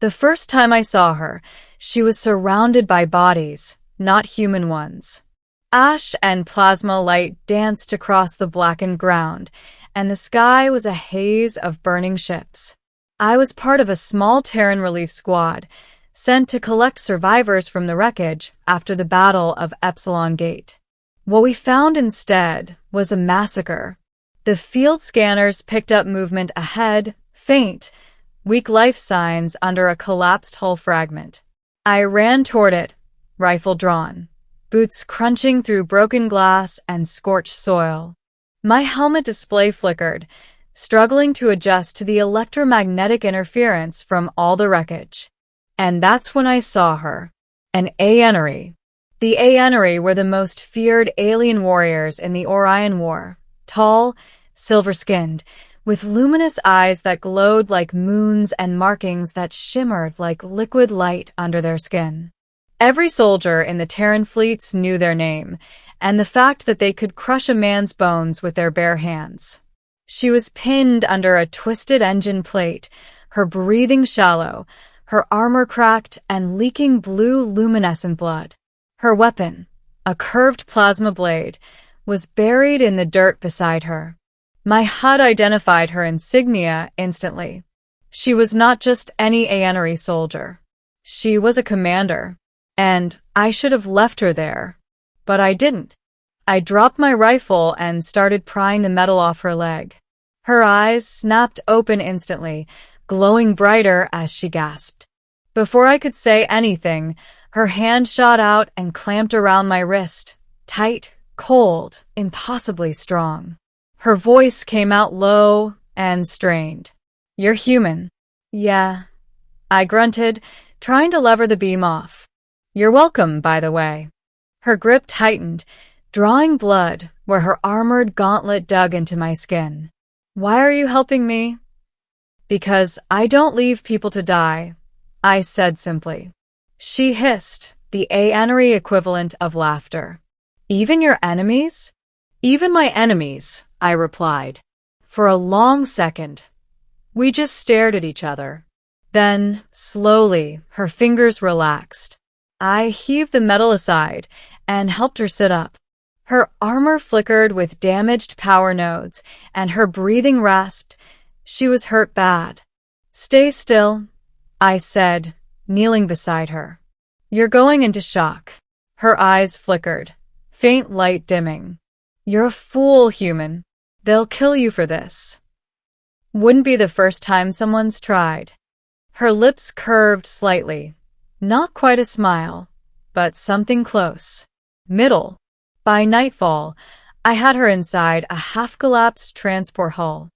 The first time I saw her, she was surrounded by bodies, not human ones. Ash and plasma light danced across the blackened ground, and the sky was a haze of burning ships. I was part of a small Terran relief squad, sent to collect survivors from the wreckage after the Battle of Epsilon Gate. What we found instead was a massacre. The field scanners picked up movement ahead, faint, weak life signs under a collapsed hull fragment. I ran toward it, rifle drawn, boots crunching through broken glass and scorched soil. My helmet display flickered, struggling to adjust to the electromagnetic interference from all the wreckage. And that's when I saw her. An Aenery. The Aenery were the most feared alien warriors in the Orion War. Tall, silver-skinned, with luminous eyes that glowed like moons and markings that shimmered like liquid light under their skin. Every soldier in the Terran fleets knew their name, and the fact that they could crush a man's bones with their bare hands. She was pinned under a twisted engine plate, her breathing shallow, her armor cracked and leaking blue luminescent blood. Her weapon, a curved plasma blade, was buried in the dirt beside her. My HUD identified her insignia instantly. She was not just any Aenery soldier. She was a commander, and I should have left her there, but I didn't. I dropped my rifle and started prying the metal off her leg. Her eyes snapped open instantly, glowing brighter as she gasped. Before I could say anything, her hand shot out and clamped around my wrist, tight, cold, impossibly strong. Her voice came out low and strained. "You're human." "Yeah," I grunted, trying to lever the beam off. "You're welcome, by the way." Her grip tightened, drawing blood where her armored gauntlet dug into my skin. "Why are you helping me?" "Because I don't leave people to die," I said simply. She hissed, the Aenery equivalent of laughter. "Even your enemies?" "Even my enemies," I replied. For a long second, we just stared at each other. Then, slowly, her fingers relaxed. I heaved the metal aside and helped her sit up. Her armor flickered with damaged power nodes, and her breathing rasped. She was hurt bad. "Stay still," I said, kneeling beside her. "You're going into shock." Her eyes flickered, faint light dimming. "You're a fool, human. They'll kill you for this." Wouldn't be the first time someone's tried. Her lips curved slightly. Not quite a smile, but something close. Middle. By nightfall, I had her inside a half-collapsed transport hull.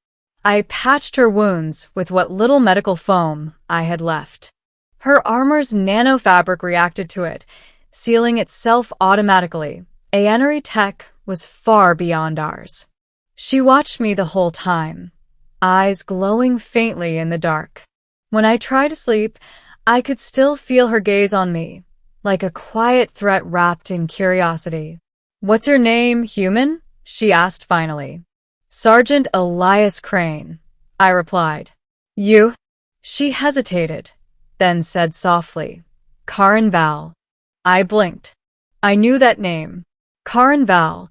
I patched her wounds with what little medical foam I had left. Her armor's nanofabric reacted to it, sealing itself automatically. Aenery tech was far beyond ours. She watched me the whole time, eyes glowing faintly in the dark. When I tried to sleep, I could still feel her gaze on me, like a quiet threat wrapped in curiosity. "What's your name, human?" she asked finally. "Sergeant Elias Crane," I replied. "You?" She hesitated, then said softly, "Karin Val." I blinked. I knew that name. Karin Val,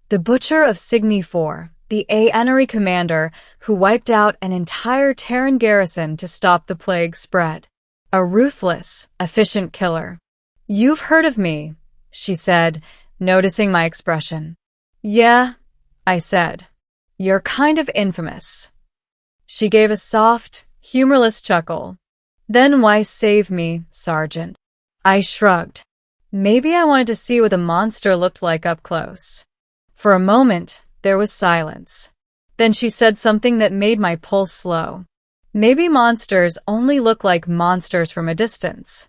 the Butcher of Cygni IV, the Aenery commander who wiped out an entire Terran garrison to stop the plague spread. A ruthless, efficient killer. "You've heard of me," she said, noticing my expression. "Yeah," I said. "You're kind of infamous." She gave a soft, humorless chuckle. "Then why save me, Sergeant?" I shrugged. Maybe I wanted to see what the monster looked like up close. For a moment, there was silence. Then she said something that made my pulse slow. "Maybe monsters only look like monsters from a distance."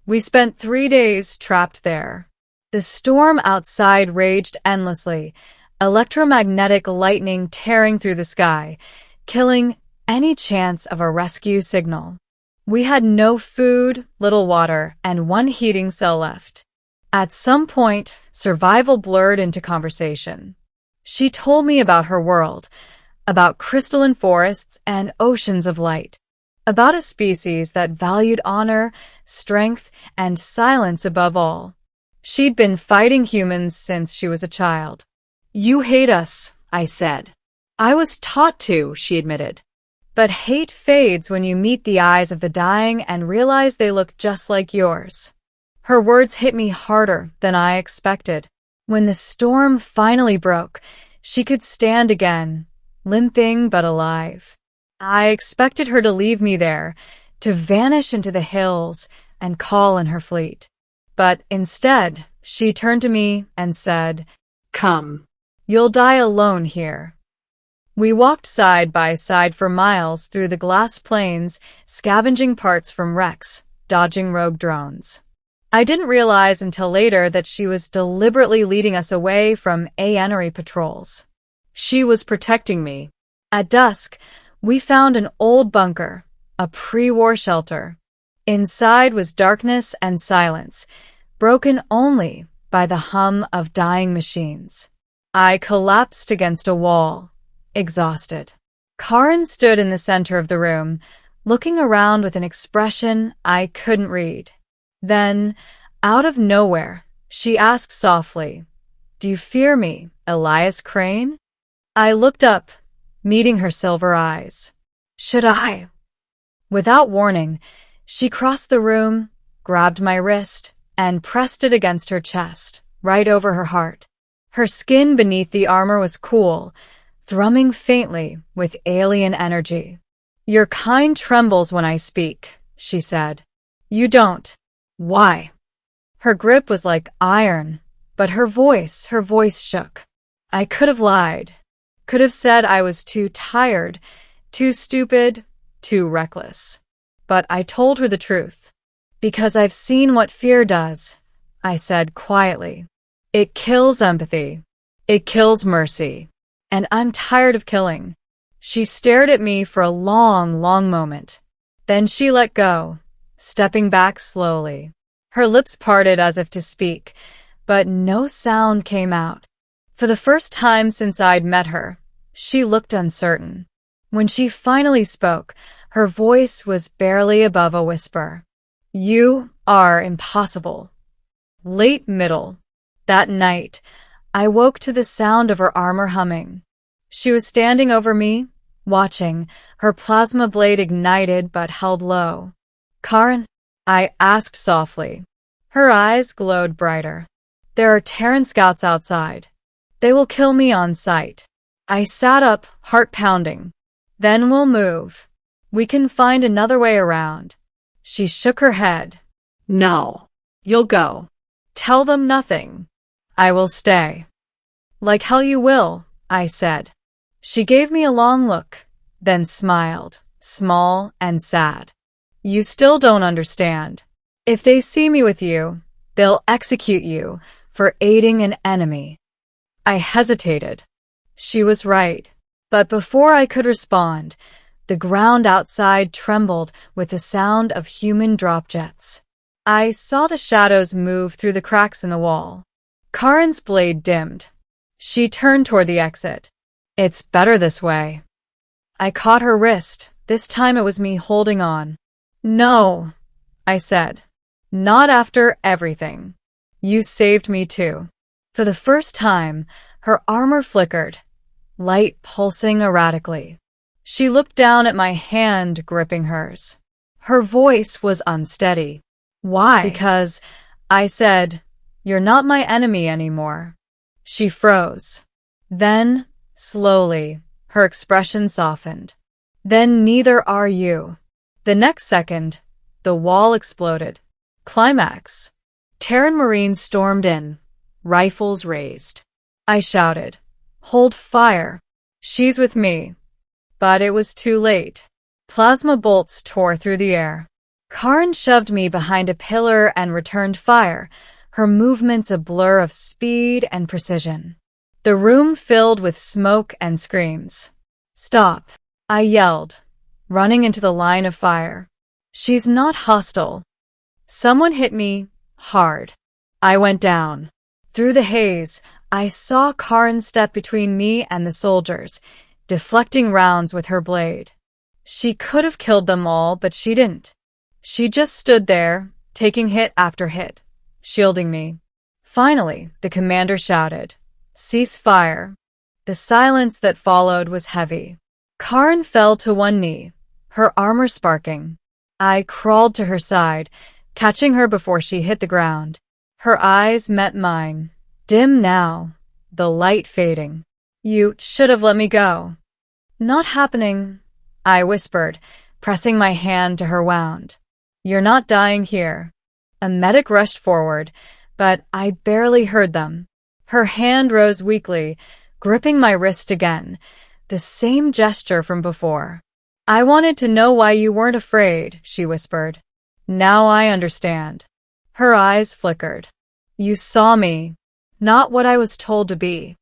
We spent 3 days trapped there. The storm outside raged endlessly, electromagnetic lightning tearing through the sky, killing any chance of a rescue signal. We had no food, little water, and 1 heating cell left. At some point, survival blurred into conversation. She told me about her world, about crystalline forests and oceans of light. about a species that valued honor, strength, and silence above all. She'd been fighting humans since she was a child. "You hate us," I said. "I was taught to," she admitted. "But hate fades when you meet the eyes of the dying and realize they look just like yours." Her words hit me harder than I expected. When the storm finally broke, she could stand again, limping but alive. I expected her to leave me there, to vanish into the hills and call in her fleet. But instead, she turned to me and said, "Come. You'll die alone here." We walked side by side for miles through the glass plains, scavenging parts from wrecks, dodging rogue drones. I didn't realize until later that she was deliberately leading us away from Aenery patrols. She was protecting me. At dusk, we found an old bunker, a pre-war shelter. Inside was darkness and silence, broken only by the hum of dying machines. I collapsed against a wall, exhausted. Karin stood in the center of the room, looking around with an expression I couldn't read. Then, out of nowhere, she asked softly, "Do you fear me, Elias Crane?" I looked up, meeting her silver eyes. "Should I?" Without warning, she crossed the room, grabbed my wrist, and pressed it against her chest, right over her heart. Her skin beneath the armor was cool, thrumming faintly with alien energy. "Your kind trembles when I speak," she said. "You don't. Why?" Her grip was like iron, but her voice shook. I could have lied. Could have said I was too tired, too stupid, too reckless. But I told her the truth. "Because I've seen what fear does," I said quietly. "It kills empathy. It kills mercy. And I'm tired of killing." She stared at me for a long, long moment. Then she let go, stepping back slowly. Her lips parted as if to speak, but no sound came out. For the first time since I'd met her, she looked uncertain. When she finally spoke, her voice was barely above a whisper. "You are impossible." Late middle. That night, I woke to the sound of her armor humming. She was standing over me, watching, her plasma blade ignited but held low. "Karin?" I asked softly. Her eyes glowed brighter. "There are Terran scouts outside. They will kill me on sight." I sat up, heart pounding. "Then we'll move. We can find another way around." She shook her head. "No. You'll go. Tell them nothing." "I will stay." "Like hell you will," I said. She gave me a long look, then smiled, small and sad. "You still don't understand. If they see me with you, they'll execute you for aiding an enemy." I hesitated. She was right. But before I could respond, the ground outside trembled with the sound of human drop jets. I saw the shadows move through the cracks in the wall. Karin's blade dimmed. She turned toward the exit. "It's better this way." I caught her wrist. This time it was me holding on. "No," I said. "Not after everything. You saved me too." For the first time, her armor flickered, light pulsing erratically. She looked down at my hand gripping hers. Her voice was unsteady. "Why?" "Because," I said, "you're not my enemy anymore." She froze. Then, slowly, her expression softened. "Then neither are you." The next second, the wall exploded. Climax. Terran Marines stormed in, rifles raised. I shouted, "Hold fire. She's with me." But it was too late. Plasma bolts tore through the air. Karin shoved me behind a pillar and returned fire, her movements a blur of speed and precision. The room filled with smoke and screams. "Stop," I yelled, running into the line of fire. "She's not hostile." Someone hit me hard. I went down. Through the haze, I saw Karin step between me and the soldiers, deflecting rounds with her blade. She could have killed them all, but she didn't. She just stood there, taking hit after hit, shielding me. Finally, the commander shouted, "Cease fire." The silence that followed was heavy. Karen fell to one knee, her armor sparking. I crawled to her side, catching her before she hit the ground. Her eyes met mine, dim now, the light fading. "You should have let me go." "Not happening," I whispered, pressing my hand to her wound. "You're not dying here." A medic rushed forward, but I barely heard them. Her hand rose weakly, gripping my wrist again, the same gesture from before. "I wanted to know why you weren't afraid," she whispered. "Now I understand." Her eyes flickered. "You saw me, not what I was told to be."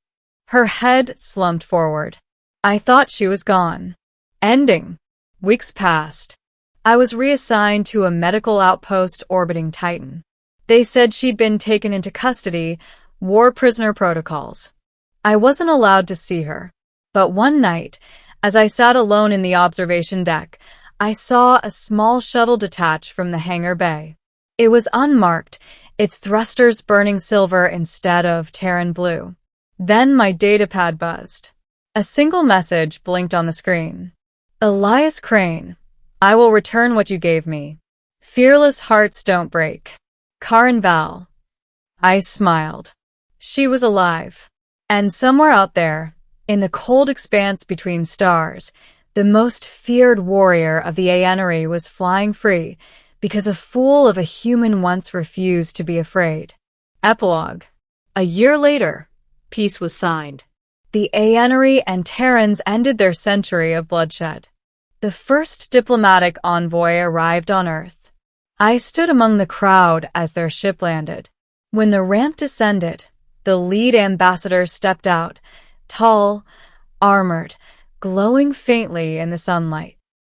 Her head slumped forward. I thought she was gone. Ending. Weeks passed. I was reassigned to a medical outpost orbiting Titan. They said she'd been taken into custody, war prisoner protocols. I wasn't allowed to see her. But one night, as I sat alone in the observation deck, I saw a small shuttle detach from the hangar bay. It was unmarked, its thrusters burning silver instead of Terran blue. Then my datapad buzzed. A single message blinked on the screen. "Elias Crane, I will return what you gave me. Fearless hearts don't break. Karen Val." I smiled. She was alive. And somewhere out there, in the cold expanse between stars, the most feared warrior of the Aenery was flying free because a fool of a human once refused to be afraid. Epilogue. A year later, peace was signed. The Aenery and Terrans ended their century of bloodshed. The first diplomatic envoy arrived on Earth. I stood among the crowd as their ship landed. When the ramp descended, the lead ambassador stepped out, tall, armored, glowing faintly in the sunlight.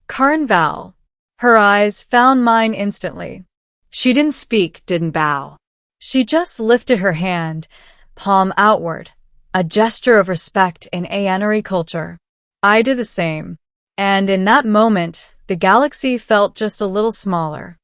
Karen Val. Her eyes found mine instantly. She didn't speak, didn't bow. She just lifted her hand, palm outward, a gesture of respect in Aenery culture. I did the same. And in that moment, the galaxy felt just a little smaller.